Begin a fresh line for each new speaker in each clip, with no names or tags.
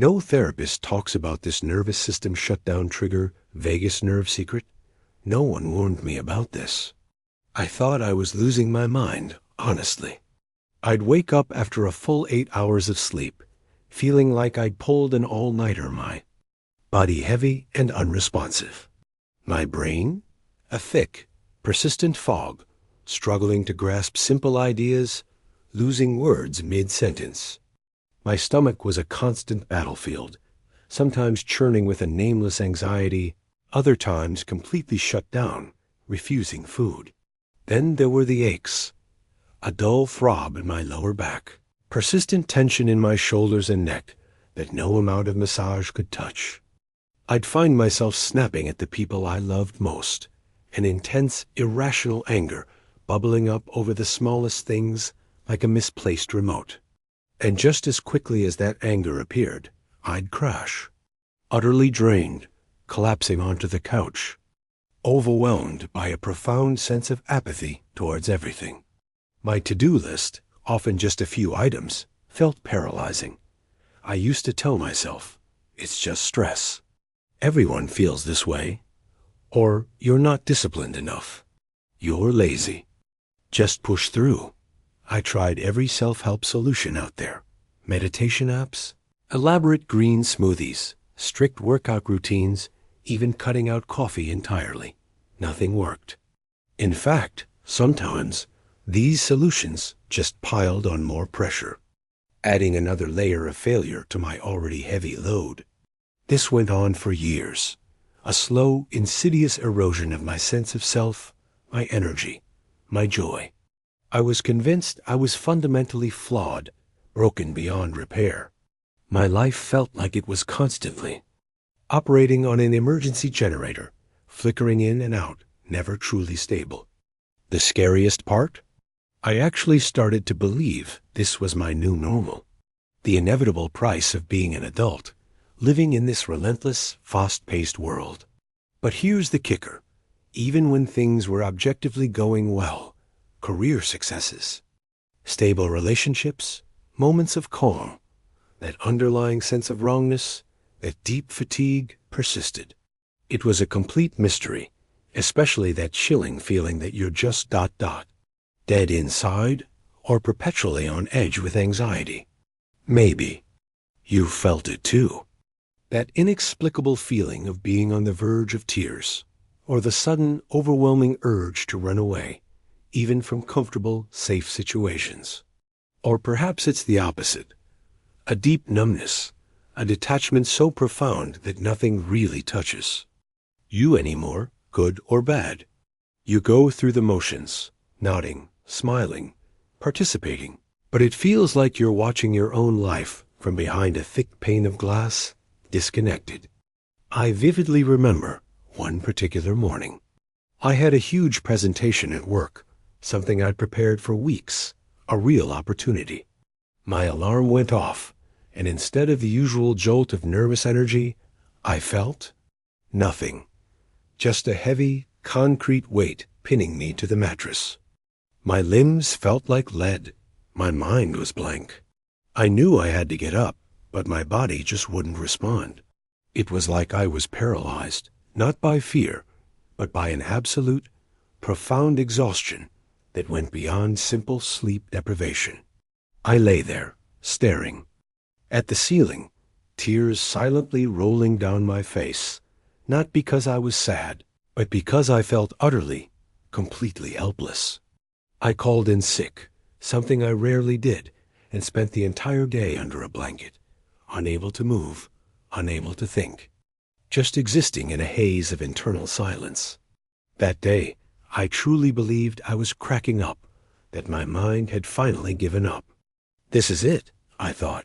No therapist talks about this nervous system shutdown trigger, vagus nerve secret. No one warned me about this. I thought I was losing my mind, honestly. I'd wake up after a full 8 hours of sleep, feeling like I'd pulled an all-nighter, my body heavy and unresponsive. My brain? A thick, persistent fog, struggling to grasp simple ideas, losing words mid-sentence. My stomach was a constant battlefield, sometimes churning with a nameless anxiety, other times completely shut down, refusing food. Then there were the aches, a dull throb in my lower back, persistent tension in my shoulders and neck that no amount of massage could touch. I'd find myself snapping at the people I loved most, an intense, irrational anger bubbling up over the smallest things like a misplaced remote. And just as quickly as that anger appeared, I'd crash, utterly drained, collapsing onto the couch, overwhelmed by a profound sense of apathy towards everything. My to-do list, often just a few items, felt paralyzing. I used to tell myself, it's just stress. Everyone feels this way. Or you're not disciplined enough. You're lazy. Just push through. I tried every self-help solution out there. Meditation apps, elaborate green smoothies, strict workout routines, even cutting out coffee entirely. Nothing worked. In fact, sometimes these solutions just piled on more pressure, adding another layer of failure to my already heavy load. This went on for years, a slow, insidious erosion of my sense of self, my energy, my joy. I was convinced I was fundamentally flawed, broken beyond repair. My life felt like it was constantly operating on an emergency generator, flickering in and out, never truly stable. The scariest part? I actually started to believe this was my new normal, the inevitable price of being an adult, living in this relentless, fast-paced world. But here's the kicker. Even when things were objectively going well, career successes, stable relationships, moments of calm, that underlying sense of wrongness, that deep fatigue persisted. It was a complete mystery, especially that chilling feeling that you're just ... dead inside or perpetually on edge with anxiety. Maybe you felt it too. That inexplicable feeling of being on the verge of tears, or the sudden, overwhelming urge to run away, even from comfortable, safe situations. Or perhaps it's the opposite. A deep numbness, a detachment so profound that nothing really touches you anymore, good or bad. You go through the motions, nodding, smiling, participating, but it feels like you're watching your own life from behind a thick pane of glass, disconnected. I vividly remember one particular morning. I had a huge presentation at work, something I'd prepared for weeks, a real opportunity. My alarm went off, and instead of the usual jolt of nervous energy, I felt nothing. Just a heavy, concrete weight pinning me to the mattress. My limbs felt like lead. My mind was blank. I knew I had to get up, but my body just wouldn't respond. It was like I was paralyzed, not by fear, but by an absolute, profound exhaustion that went beyond simple sleep deprivation. I lay there, staring at the ceiling, tears silently rolling down my face, not because I was sad, but because I felt utterly, completely helpless. I called in sick, something I rarely did, and spent the entire day under a blanket, unable to move, unable to think, just existing in a haze of internal silence. That day, I truly believed I was cracking up, that my mind had finally given up. This is it, I thought.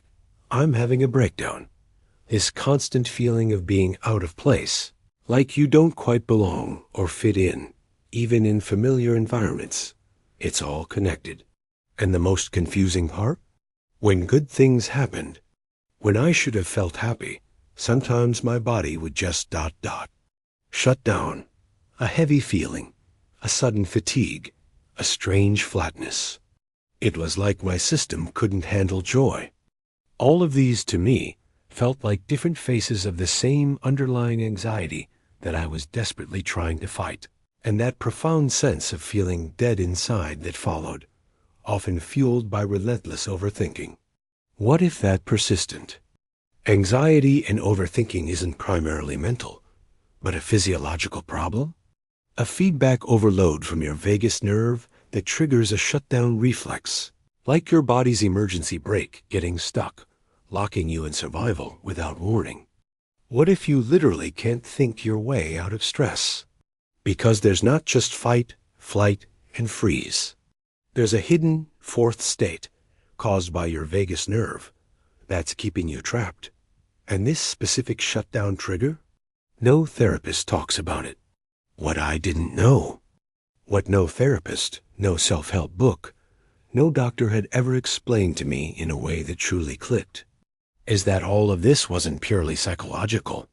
I'm having a breakdown. This constant feeling of being out of place, like you don't quite belong or fit in, even in familiar environments. It's all connected. And the most confusing part? When good things happened, when I should have felt happy, sometimes my body would just ... shut down. A heavy feeling, a sudden fatigue, a strange flatness. It was like my system couldn't handle joy. All of these, to me, felt like different faces of the same underlying anxiety that I was desperately trying to fight. And that profound sense of feeling dead inside that followed, often fueled by relentless overthinking. What if that persistent? Anxiety and overthinking isn't primarily mental, but a physiological problem? A feedback overload from your vagus nerve that triggers a shutdown reflex, like your body's emergency brake getting stuck, locking you in survival without warning. What if you literally can't think your way out of stress? Because there's not just fight, flight, and freeze. There's a hidden fourth state caused by your vagus nerve that's keeping you trapped. And this specific shutdown trigger? No therapist talks about it. What I didn't know, what no therapist, no self-help book, no doctor had ever explained to me in a way that truly clicked, is that all of this wasn't purely psychological.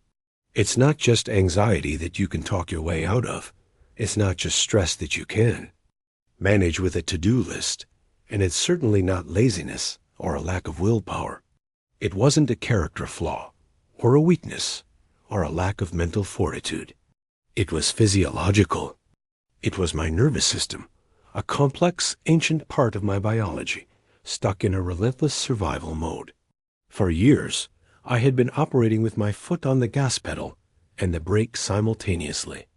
It's not just anxiety that you can talk your way out of. It's not just stress that you can manage with a to-do list. And it's certainly not laziness or a lack of willpower. It wasn't a character flaw or a weakness or a lack of mental fortitude. It was physiological. It was my nervous system, a complex, ancient part of my biology, stuck in a relentless survival mode. For years, I had been operating with my foot on the gas pedal and the brake simultaneously.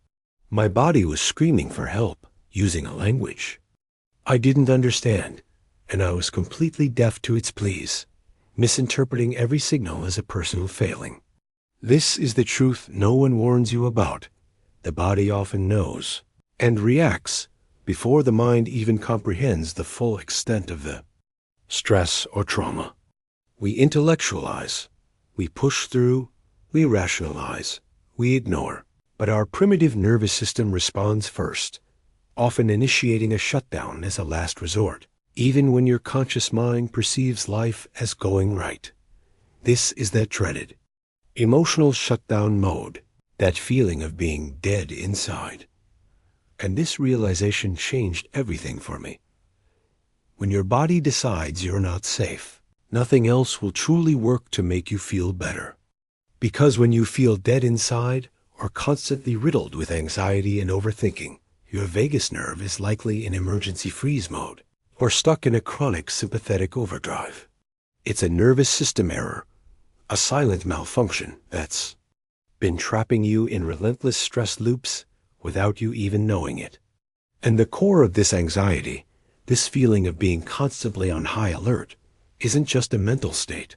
My body was screaming for help, using a language I didn't understand, and I was completely deaf to its pleas, misinterpreting every signal as a personal failing. This is the truth no one warns you about. The body often knows and reacts before the mind even comprehends the full extent of the stress or trauma. We intellectualize, we push through, we rationalize, we ignore. But our primitive nervous system responds first, often initiating a shutdown as a last resort, even when your conscious mind perceives life as going right. This is that dreaded emotional shutdown mode, that feeling of being dead inside. And this realization changed everything for me. When your body decides you're not safe, nothing else will truly work to make you feel better. Because when you feel dead inside or constantly riddled with anxiety and overthinking, your vagus nerve is likely in emergency freeze mode or stuck in a chronic sympathetic overdrive. It's a nervous system error, a silent malfunction that's been trapping you in relentless stress loops without you even knowing it. And the core of this anxiety, this feeling of being constantly on high alert, isn't just a mental state.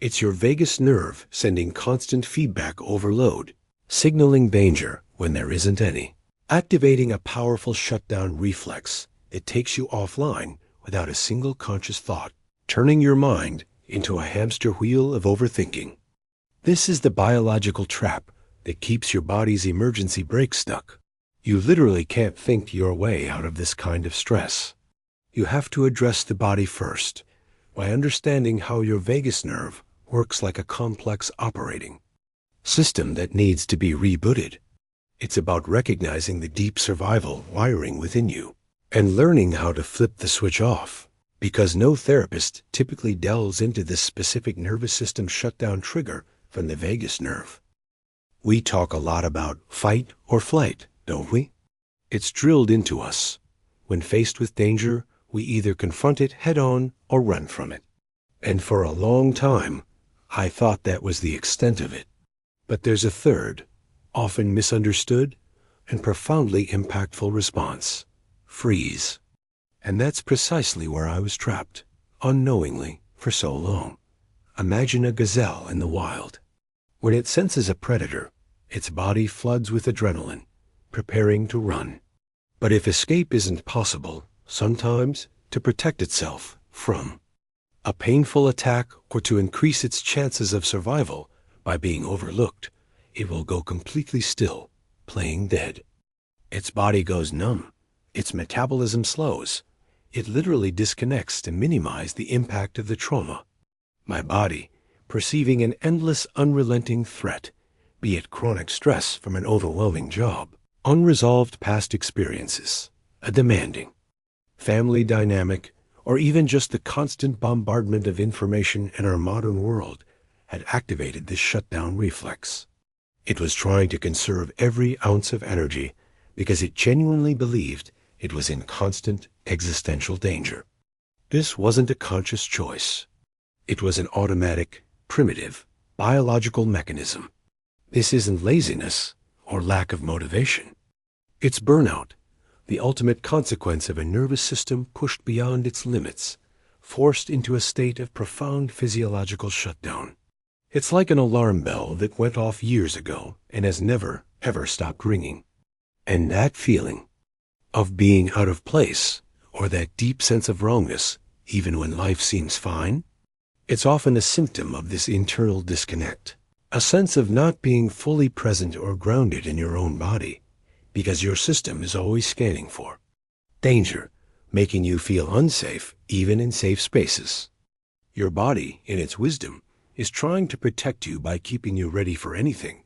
It's your vagus nerve sending constant feedback overload, signaling danger when there isn't any, activating a powerful shutdown reflex that takes you offline without a single conscious thought, turning your mind into a hamster wheel of overthinking. This is the biological trap that keeps your body's emergency brake stuck. You literally can't think your way out of this kind of stress. You have to address the body first by understanding how your vagus nerve works like a complex operating system that needs to be rebooted. It's about recognizing the deep survival wiring within you and learning how to flip the switch off, because no therapist typically delves into this specific nervous system shutdown trigger from the vagus nerve. We talk a lot about fight or flight, don't we? It's drilled into us. When faced with danger, we either confront it head-on or run from it. And for a long time, I thought that was the extent of it. But there's a third, often misunderstood and profoundly impactful response: freeze. And that's precisely where I was trapped, unknowingly, for so long. Imagine a gazelle in the wild. When it senses a predator, its body floods with adrenaline, preparing to run. But if escape isn't possible, sometimes to protect itself from a painful attack or to increase its chances of survival by being overlooked, it will go completely still, playing dead. Its body goes numb. Its metabolism slows. It literally disconnects to minimize the impact of the trauma. My body, perceiving an endless, unrelenting threat, be it chronic stress from an overwhelming job, unresolved past experiences, a demanding family dynamic, or even just the constant bombardment of information in our modern world, had activated this shutdown reflex. It was trying to conserve every ounce of energy because it genuinely believed it was in constant existential danger. This wasn't a conscious choice. It was an automatic, primitive, biological mechanism. This isn't laziness or lack of motivation. It's burnout, the ultimate consequence of a nervous system pushed beyond its limits, forced into a state of profound physiological shutdown. It's like an alarm bell that went off years ago and has never, ever stopped ringing. And that feeling of being out of place, or that deep sense of wrongness, even when life seems fine, it's often a symptom of this internal disconnect, a sense of not being fully present or grounded in your own body, because your system is always scanning for danger, making you feel unsafe even in safe spaces. Your body, in its wisdom, is trying to protect you by keeping you ready for anything,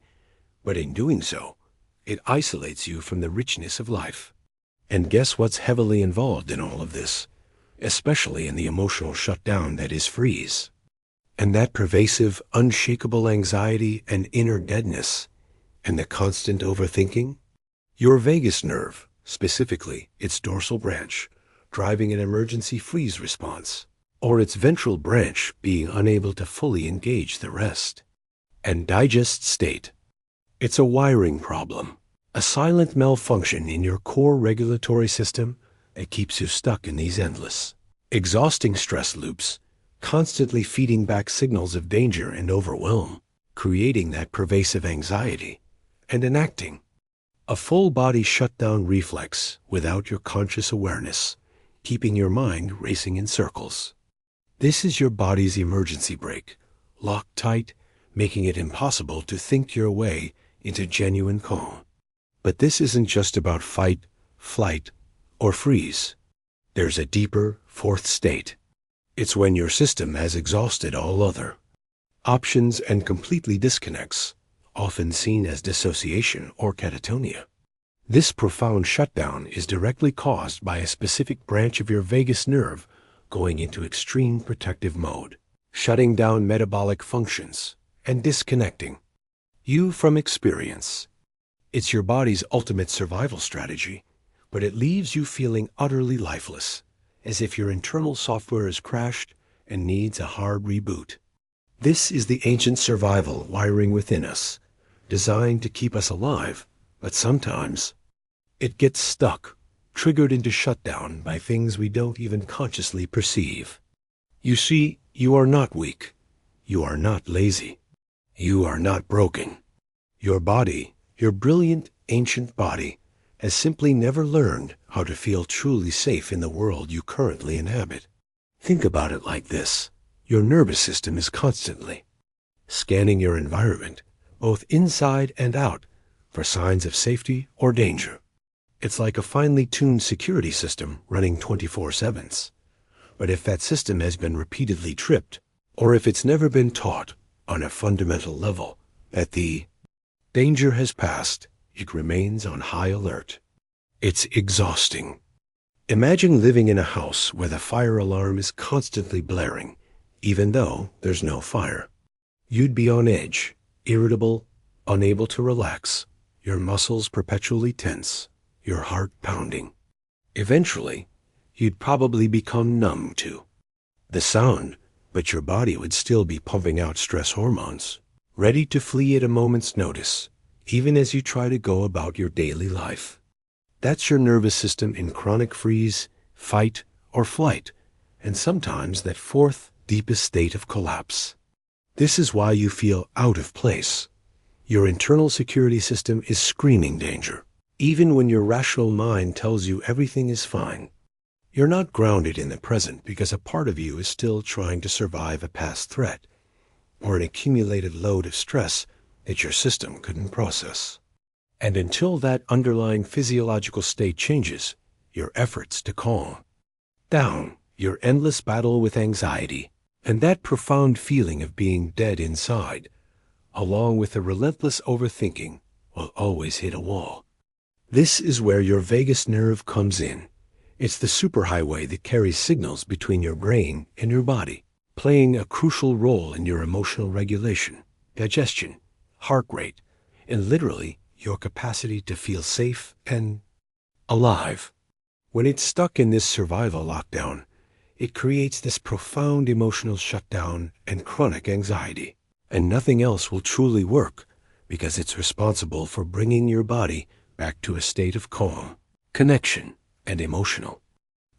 but in doing so, it isolates you from the richness of life. And guess what's heavily involved in all of this, especially in the emotional shutdown that is freeze? And that pervasive, unshakable anxiety and inner deadness, and the constant overthinking? Your vagus nerve, specifically its dorsal branch, driving an emergency freeze response, or its ventral branch being unable to fully engage the rest. And digest state. It's a wiring problem, a silent malfunction in your core regulatory system that keeps you stuck in these endless, exhausting stress loops, constantly feeding back signals of danger and overwhelm, creating that pervasive anxiety, and enacting a full-body shutdown reflex without your conscious awareness, keeping your mind racing in circles. This is your body's emergency brake, locked tight, making it impossible to think your way into genuine calm. But this isn't just about fight, flight, or freeze. There's a deeper, fourth state. It's when your system has exhausted all other options and completely disconnects, often seen as dissociation or catatonia. This profound shutdown is directly caused by a specific branch of your vagus nerve going into extreme protective mode, shutting down metabolic functions and disconnecting you from experience. It's your body's ultimate survival strategy, but it leaves you feeling utterly lifeless, as if your internal software is crashed and needs a hard reboot. This is the ancient survival wiring within us, designed to keep us alive, but sometimes it gets stuck, triggered into shutdown by things we don't even consciously perceive. You see, you are not weak. You are not lazy. You are not broken. Your body, your brilliant ancient body, has simply never learned how to feel truly safe in the world you currently inhabit. Think about it like this. Your nervous system is constantly scanning your environment, both inside and out, for signs of safety or danger. It's like a finely tuned security system running 24/7. But if that system has been repeatedly tripped, or if it's never been taught on a fundamental level that the danger has passed, it remains on high alert. It's exhausting. Imagine living in a house where the fire alarm is constantly blaring, even though there's no fire. You'd be on edge, irritable, unable to relax, your muscles perpetually tense, your heart pounding. Eventually, you'd probably become numb to the sound, but your body would still be pumping out stress hormones, ready to flee at a moment's notice, even as you try to go about your daily life. That's your nervous system in chronic freeze, fight, or flight, and sometimes that fourth, deepest state of collapse. This is why you feel out of place. Your internal security system is screaming danger, even when your rational mind tells you everything is fine. You're not grounded in the present because a part of you is still trying to survive a past threat, or an accumulated load of stress that your system couldn't process. And until that underlying physiological state changes, your efforts to calm down your endless battle with anxiety and that profound feeling of being dead inside, along with the relentless overthinking, will always hit a wall. This is where your vagus nerve comes in. It's the superhighway that carries signals between your brain and your body. playing a crucial role in your emotional regulation, digestion, heart rate, and literally your capacity to feel safe and alive. When it's stuck in this survival lockdown, it creates this profound emotional shutdown and chronic anxiety. And nothing else will truly work because it's responsible for bringing your body back to a state of calm, connection, and emotional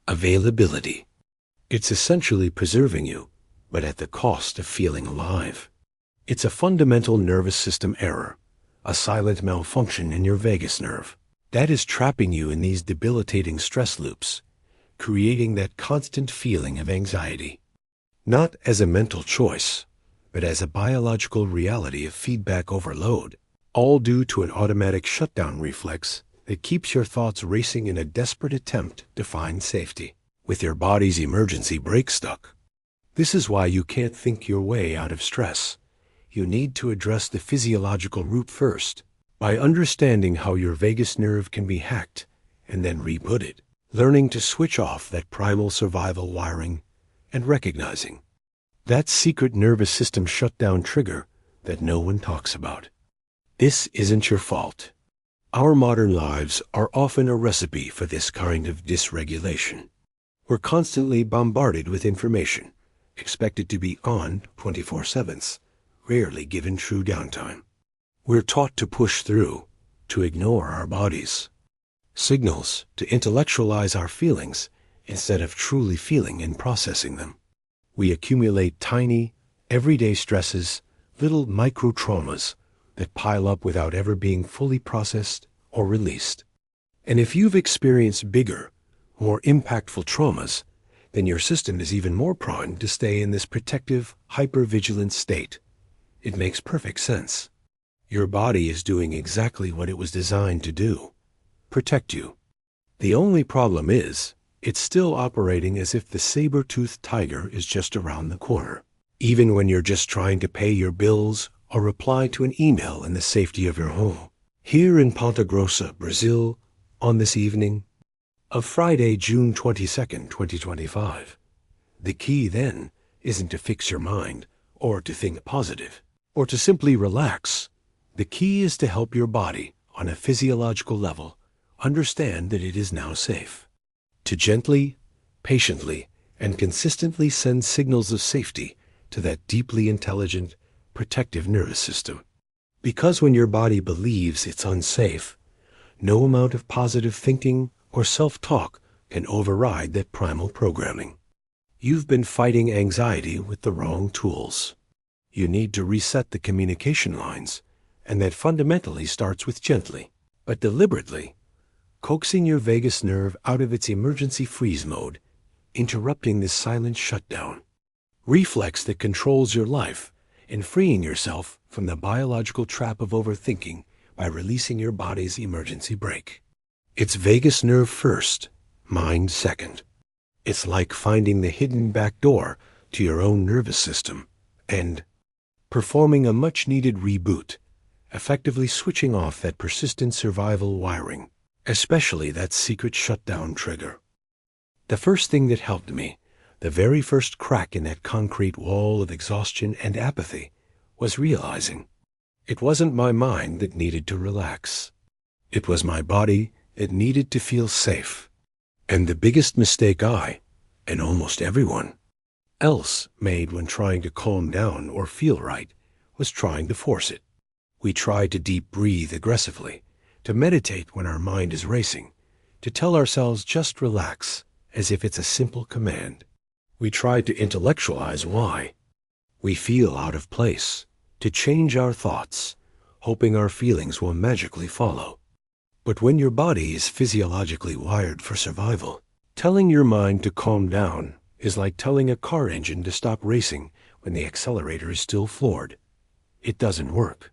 availability. It's essentially preserving you, but at the cost of feeling alive. It's a fundamental nervous system error, a silent malfunction in your vagus nerve that is trapping you in these debilitating stress loops, creating that constant feeling of anxiety. Not as a mental choice, but as a biological reality of feedback overload, all due to an automatic shutdown reflex that keeps your thoughts racing in a desperate attempt to find safety, with your body's emergency brake stuck. This is why you can't think your way out of stress. You need to address the physiological root first, by understanding how your vagus nerve can be hacked and then rebooted, learning to switch off that primal survival wiring, and recognizing that secret nervous system shutdown trigger that no one talks about. This isn't your fault. Our modern lives are often a recipe for this kind of dysregulation. We're constantly bombarded with information, expected to be on 24/7, rarely given true downtime. We're taught to push through, to ignore our bodies. Signals to intellectualize our feelings instead of truly feeling and processing them. We accumulate tiny, everyday stresses, little micro-traumas that pile up without ever being fully processed or released. And if you've experienced bigger, more impactful traumas, then your system is even more prone to stay in this protective, hyper-vigilant state. It makes perfect sense. Your body is doing exactly what it was designed to do: protect you. The only problem is, it's still operating as if the saber-toothed tiger is just around the corner, even when you're just trying to pay your bills or reply to an email in the safety of your home. Here in Ponta Grossa, Brazil, on this evening of Friday, June 22nd, 2025, the key then isn't to fix your mind or to think positive or to simply relax. The key is to help your body, on a physiological level, understand that it is now safe. To gently, patiently, and consistently send signals of safety to that deeply intelligent, protective nervous system. Because when your body believes it's unsafe, no amount of positive thinking or self-talk can override that primal programming. You've been fighting anxiety with the wrong tools. You need to reset the communication lines, and that fundamentally starts with gently, but deliberately, coaxing your vagus nerve out of its emergency freeze mode, interrupting this silent shutdown, reflex that controls your life, and freeing yourself from the biological trap of overthinking by releasing your body's emergency brake. It's vagus nerve first, mind second. It's like finding the hidden back door to your own nervous system and performing a much-needed reboot, effectively switching off that persistent survival wiring, especially that secret shutdown trigger. The first thing that helped me, the very first crack in that concrete wall of exhaustion and apathy, was realizing it wasn't my mind that needed to relax. It was my body that needed to feel safe. And the biggest mistake I, and almost everyone else, made when trying to calm down or feel right was trying to force it. We try to deep breathe aggressively, to meditate when our mind is racing, to tell ourselves just relax, as if it's a simple command. We try to intellectualize why we feel out of place, to change our thoughts, hoping our feelings will magically follow. But when your body is physiologically wired for survival, telling your mind to calm down is like telling a car engine to stop racing when the accelerator is still floored. It doesn't work.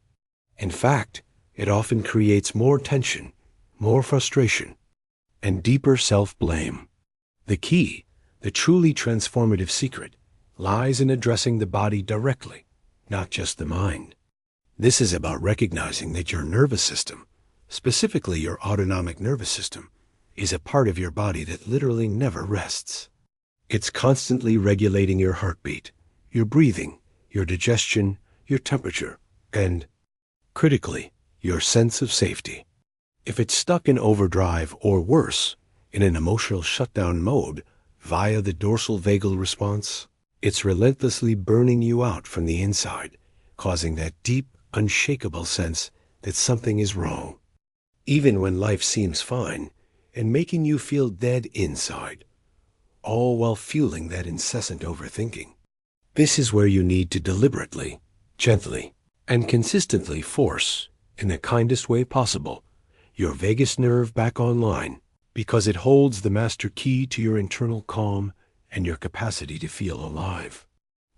In fact, it often creates more tension, more frustration, and deeper self-blame. The key, the truly transformative secret, lies in addressing the body directly, not just the mind. This is about recognizing that your nervous system, specifically your autonomic nervous system, is a part of your body that literally never rests. It's constantly regulating your heartbeat, your breathing, your digestion, your temperature, and, critically, your sense of safety. If it's stuck in overdrive or worse, in an emotional shutdown mode via the dorsal vagal response, it's relentlessly burning you out from the inside, causing that deep, unshakable sense that something is wrong, even when life seems fine, and making you feel dead inside, all while fueling that incessant overthinking. This is where you need to deliberately, gently, and consistently force, in the kindest way possible, your vagus nerve back online, because it holds the master key to your internal calm and your capacity to feel alive.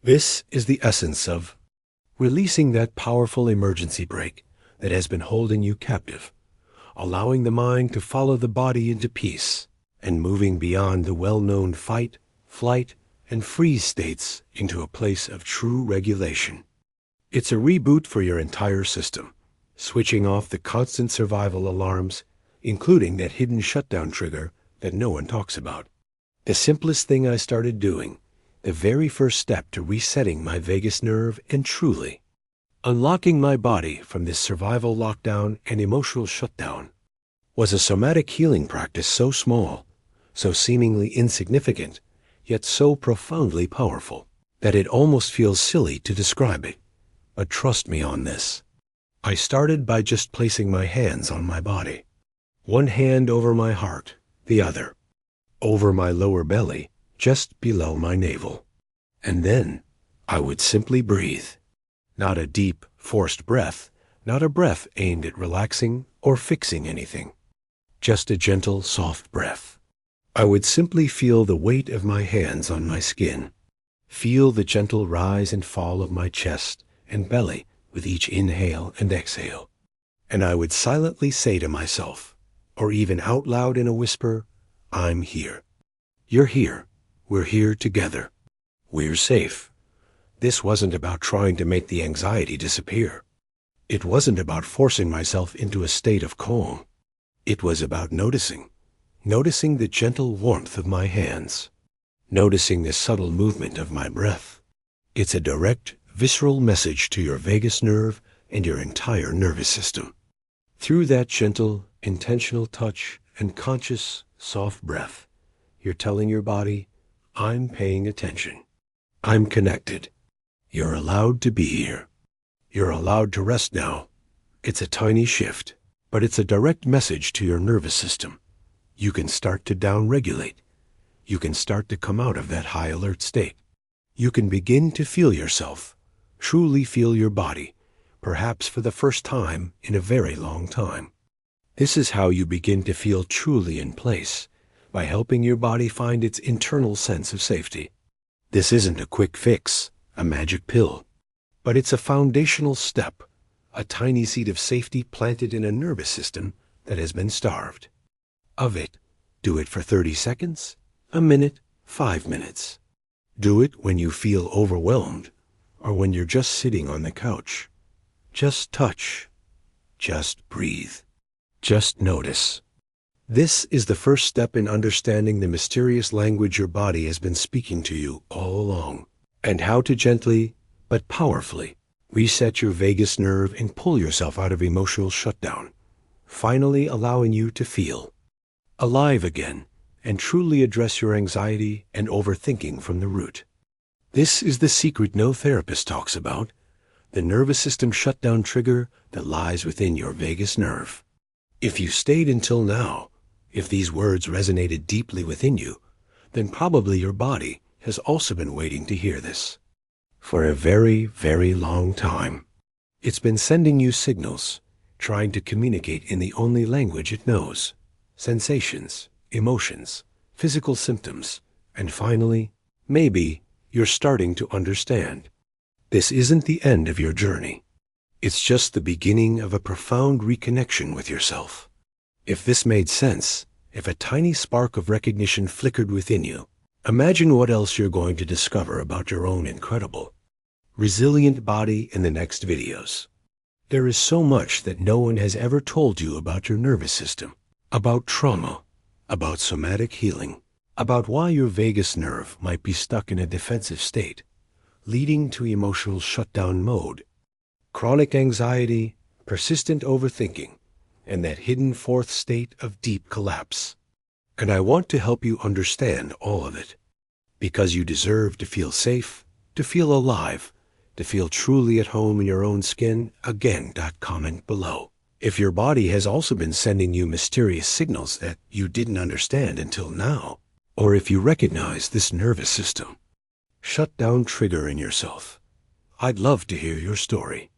This is the essence of releasing that powerful emergency brake that has been holding you captive, allowing the mind to follow the body into peace, and moving beyond the well-known fight, flight, and freeze states into a place of true regulation. It's a reboot for your entire system, switching off the constant survival alarms, including that hidden shutdown trigger that no one talks about. The simplest thing I started doing, the very first step to resetting my vagus nerve and truly unlocking my body from this survival lockdown and emotional shutdown, was a somatic healing practice so small, so seemingly insignificant, yet so profoundly powerful, that it almost feels silly to describe it. But trust me on this. I started by just placing my hands on my body. One hand over my heart, the other over my lower belly, just below my navel. And then I would simply breathe. Not a deep, forced breath, not a breath aimed at relaxing or fixing anything. Just a gentle, soft breath. I would simply feel the weight of my hands on my skin, feel the gentle rise and fall of my chest and belly with each inhale and exhale. And I would silently say to myself, or even out loud in a whisper, I'm here. You're here. We're here together. We're safe. This wasn't about trying to make the anxiety disappear. It wasn't about forcing myself into a state of calm. It was about noticing the gentle warmth of my hands, noticing the subtle movement of my breath. It's a direct, visceral message to your vagus nerve and your entire nervous system. Through that gentle, intentional touch and conscious, soft breath, you're telling your body, I'm paying attention. I'm connected. You're allowed to be here. You're allowed to rest now. It's a tiny shift, but it's a direct message to your nervous system. You can start to downregulate. You can start to come out of that high alert state. You can begin to feel yourself, truly feel your body, perhaps for the first time in a very long time. This is how you begin to feel truly in place, by helping your body find its internal sense of safety. This isn't a quick fix, a magic pill, but it's a foundational step, a tiny seed of safety planted in a nervous system that has been starved. Of it, do it for 30 seconds, a minute, 5 minutes. Do it when you feel overwhelmed or when you're just sitting on the couch. Just touch. Just breathe. Just notice. This is the first step in understanding the mysterious language your body has been speaking to you all along, and how to gently, but powerfully, reset your vagus nerve and pull yourself out of emotional shutdown, finally allowing you to feel alive again and truly address your anxiety and overthinking from the root. This is the secret no therapist talks about, the nervous system shutdown trigger that lies within your vagus nerve. If you stayed until now, if these words resonated deeply within you, then probably your body has also been waiting to hear this. For a very, very long time, it's been sending you signals, trying to communicate in the only language it knows: sensations, emotions, physical symptoms, and finally, maybe, you're starting to understand. This isn't the end of your journey. It's just the beginning of a profound reconnection with yourself. If this made sense, if a tiny spark of recognition flickered within you, imagine what else you're going to discover about your own incredible, resilient body in the next videos. There is so much that no one has ever told you about your nervous system, about trauma, about somatic healing, about why your vagus nerve might be stuck in a defensive state. leading to emotional shutdown mode, chronic anxiety, persistent overthinking, and that hidden fourth state of deep collapse. And I want to help you understand all of it, because you deserve to feel safe, to feel alive, to feel truly at home in your own skin. Again, comment below if your body has also been sending you mysterious signals that you didn't understand until now, or if you recognize this nervous system shutdown trigger in yourself. I'd love to hear your story.